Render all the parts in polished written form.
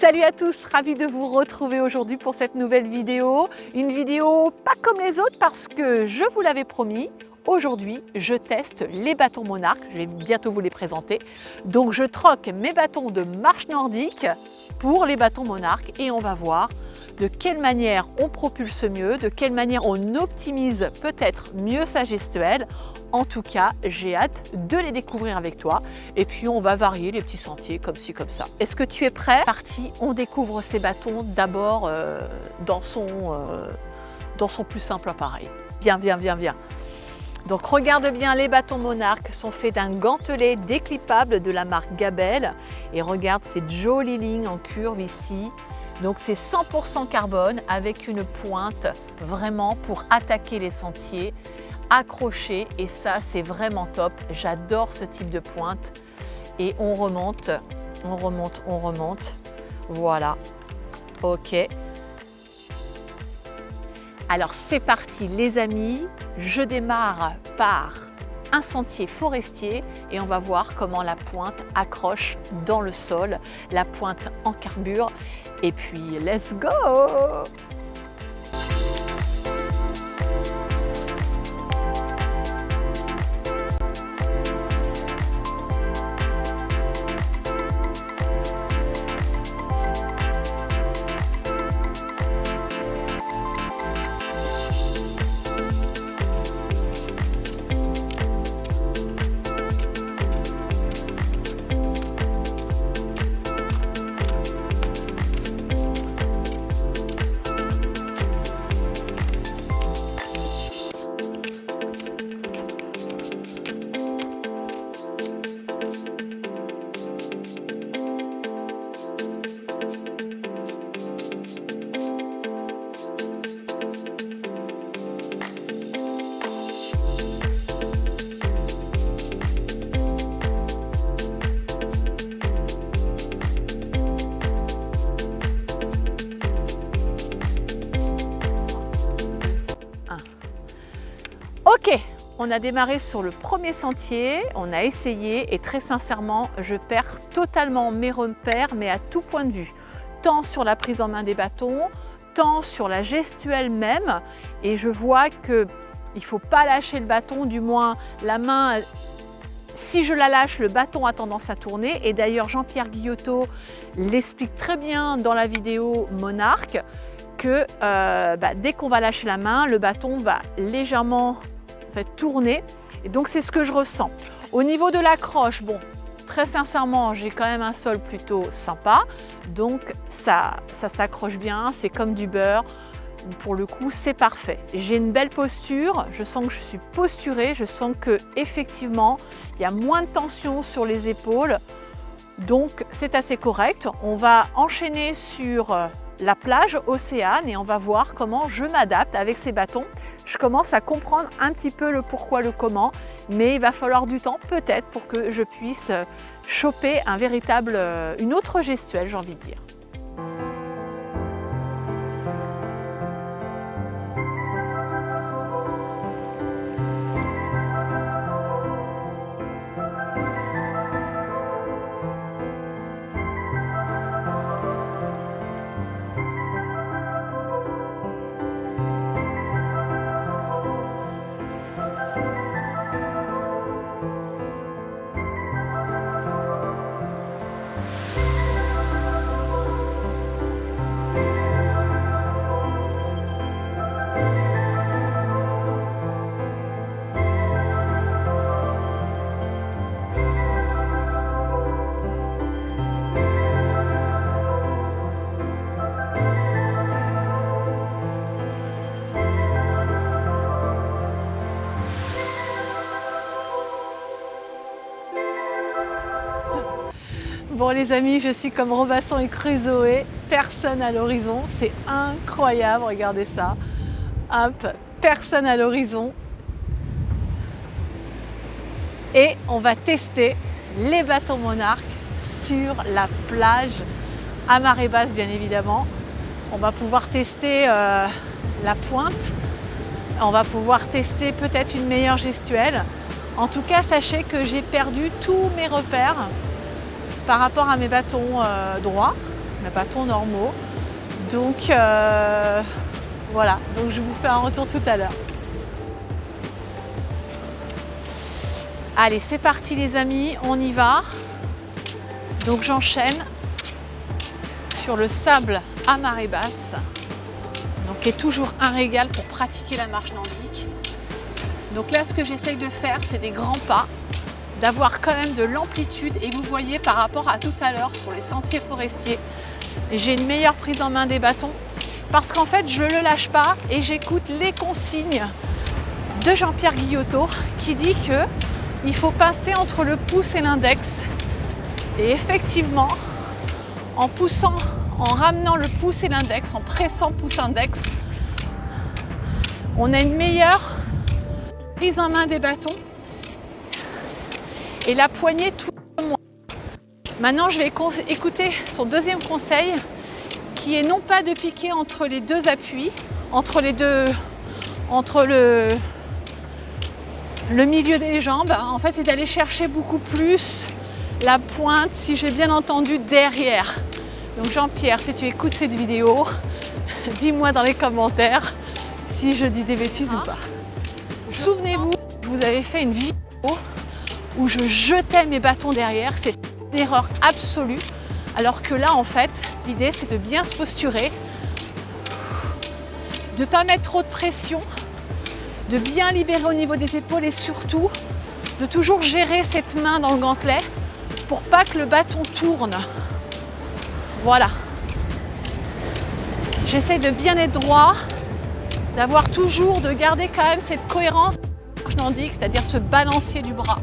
Salut à tous, ravi de vous retrouver aujourd'hui pour cette nouvelle vidéo. Une vidéo pas comme les autres parce que je vous l'avais promis, aujourd'hui je teste les bâtons Monarch, je vais bientôt vous les présenter. Donc je troque mes bâtons de marche nordique pour les bâtons Monarch et on va voir de quelle manière on propulse mieux, de quelle manière on optimise peut-être mieux sa gestuelle. En tout cas, j'ai hâte de les découvrir avec toi. Et puis, on va varier les petits sentiers comme ci, comme ça. Est-ce que tu es prêt? Parti, on découvre ces bâtons d'abord dans son plus simple appareil. Viens. Donc, regarde bien, les bâtons Monarch sont faits d'un gantelet déclippable de la marque Gabel. Et regarde cette jolie ligne en curve ici. Donc c'est 100% carbone avec une pointe vraiment pour attaquer les sentiers, accrocher, et ça c'est vraiment top. J'adore ce type de pointe. Et on remonte. Voilà. Ok. Alors c'est parti les amis. Je démarre par un sentier forestier et on va voir comment la pointe accroche dans le sol, la pointe en carbure. Et puis, let's go! Ok, on a démarré sur le premier sentier, on a essayé et très sincèrement, je perds totalement mes repères, mais à tout point de vue. Tant sur la prise en main des bâtons, tant sur la gestuelle même. Et je vois qu'il ne faut pas lâcher le bâton, du moins la main, si je la lâche, le bâton a tendance à tourner. Et d'ailleurs, Jean-Pierre Guillotot l'explique très bien dans la vidéo Monarch, que dès qu'on va lâcher la main, le bâton va légèrement tourner, et donc c'est ce que je ressens. Au niveau de l'accroche, bon, très sincèrement, j'ai quand même un sol plutôt sympa, donc ça s'accroche bien, c'est comme du beurre. Pour le coup, c'est parfait. J'ai une belle posture, je sens que je suis posturée, je sens que effectivement, il y a moins de tension sur les épaules, donc c'est assez correct. On va enchaîner sur la plage Océane et on va voir comment je m'adapte avec ces bâtons. Je commence à comprendre un petit peu le pourquoi, le comment, mais il va falloir du temps peut-être pour que je puisse choper une autre gestuelle, j'ai envie de dire. Bon les amis, je suis comme Robinson et Crusoe, personne à l'horizon, c'est incroyable, regardez ça. Hop, personne à l'horizon. Et on va tester les bâtons Monarch sur la plage, à marée basse bien évidemment. On va pouvoir tester la pointe, on va pouvoir tester peut-être une meilleure gestuelle. En tout cas, sachez que j'ai perdu tous mes repères par rapport à mes bâtons droits. mes bâtons normaux. Donc voilà, donc je vous fais un retour tout à l'heure. Allez, c'est parti les amis, on y va. Donc j'enchaîne sur le sable à marée basse, donc qui est toujours un régal pour pratiquer la marche nordique. Donc là, ce que j'essaye de faire, c'est des grands pas, d'avoir quand même de l'amplitude. Et vous voyez, par rapport à tout à l'heure sur les sentiers forestiers, j'ai une meilleure prise en main des bâtons parce qu'en fait, je ne le lâche pas et j'écoute les consignes de Jean-Pierre Guillotot qui dit qu'il faut passer entre le pouce et l'index. Et effectivement, en poussant, en ramenant le pouce et l'index, en pressant pouce-index, on a une meilleure prise en main des bâtons et la poignée tout moins. Maintenant, je vais écouter son deuxième conseil qui est non pas de piquer entre les deux appuis, entre le milieu des jambes. En fait, c'est d'aller chercher beaucoup plus la pointe, si j'ai bien entendu, derrière. Donc Jean-Pierre, si tu écoutes cette vidéo, dis-moi dans les commentaires si je dis des bêtises ou pas. Souvenez-vous, je vous avais fait une vidéo où je jetais mes bâtons derrière. C'est une erreur absolue. Alors que là, en fait, l'idée, c'est de bien se posturer, de ne pas mettre trop de pression, de bien libérer au niveau des épaules et surtout de toujours gérer cette main dans le gantelet pour pas que le bâton tourne. Voilà. J'essaie de bien être droit, d'avoir toujours, de garder quand même cette cohérence marche nordique, c'est-à-dire ce balancier du bras.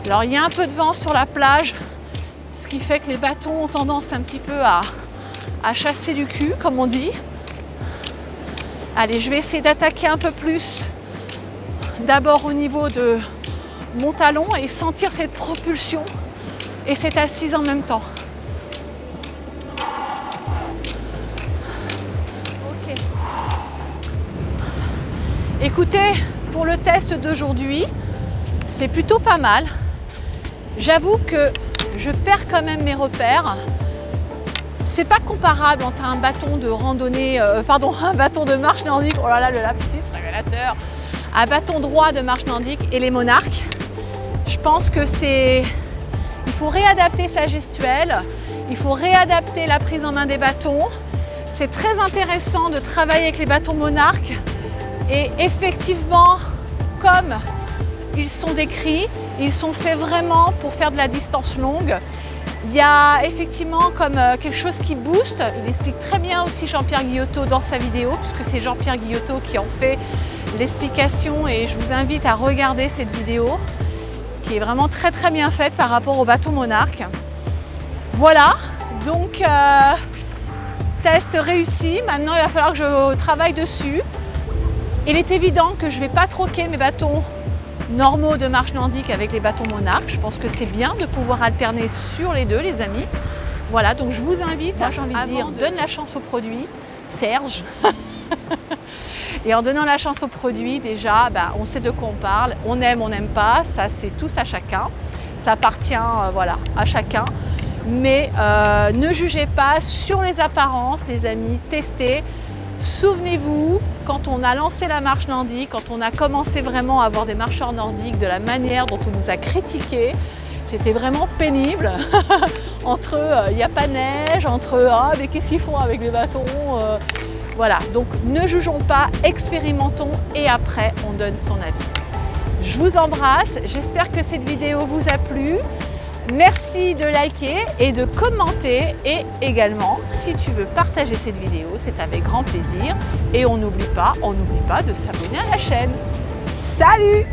Alors il y a un peu de vent sur la plage, ce qui fait que les bâtons ont tendance un petit peu à chasser du cul, comme on dit. Allez, je vais essayer d'attaquer un peu plus, d'abord au niveau de mon talon et sentir cette propulsion et cette assise en même temps. Ok. Écoutez, pour le test d'aujourd'hui, c'est plutôt pas mal. J'avoue que je perds quand même mes repères. C'est pas comparable entre un bâton de randonnée, un bâton de marche nordique, oh là là, le lapsus révélateur, un bâton droit de marche nordique et les monarques. Je pense que il faut réadapter sa gestuelle, il faut réadapter la prise en main des bâtons. C'est très intéressant de travailler avec les bâtons monarques et effectivement, comme ils sont décrits, ils sont faits vraiment pour faire de la distance longue. Il y a effectivement comme quelque chose qui booste. Il explique très bien aussi Jean-Pierre Guillotot dans sa vidéo, puisque c'est Jean-Pierre Guillotot qui en fait l'explication et je vous invite à regarder cette vidéo qui est vraiment très très bien faite par rapport au bâton monarque. Voilà, donc test réussi. Maintenant, il va falloir que je travaille dessus. Il est évident que je ne vais pas troquer mes bâtons normaux de marche nordique avec les bâtons monarques. Je pense que c'est bien de pouvoir alterner sur les deux, les amis. Voilà, donc je vous invite, j'ai envie de dire, donne la chance au produit, Serge. Et en donnant la chance au produit, déjà, on sait de quoi on parle. On aime, on n'aime pas, ça c'est tous à chacun. Ça appartient voilà, à chacun. Mais ne jugez pas sur les apparences, les amis, testez. Souvenez-vous, quand on a lancé la marche nordique, quand on a commencé vraiment à avoir des marcheurs nordiques, de la manière dont on nous a critiqué, c'était vraiment pénible. Entre il n'y a pas de neige, entre mais qu'est-ce qu'ils font avec les bâtons voilà, donc ne jugeons pas, expérimentons et après on donne son avis. Je vous embrasse, j'espère que cette vidéo vous a plu. Merci de liker et de commenter et également si tu veux partager cette vidéo, c'est avec grand plaisir et on n'oublie pas de s'abonner à la chaîne. Salut!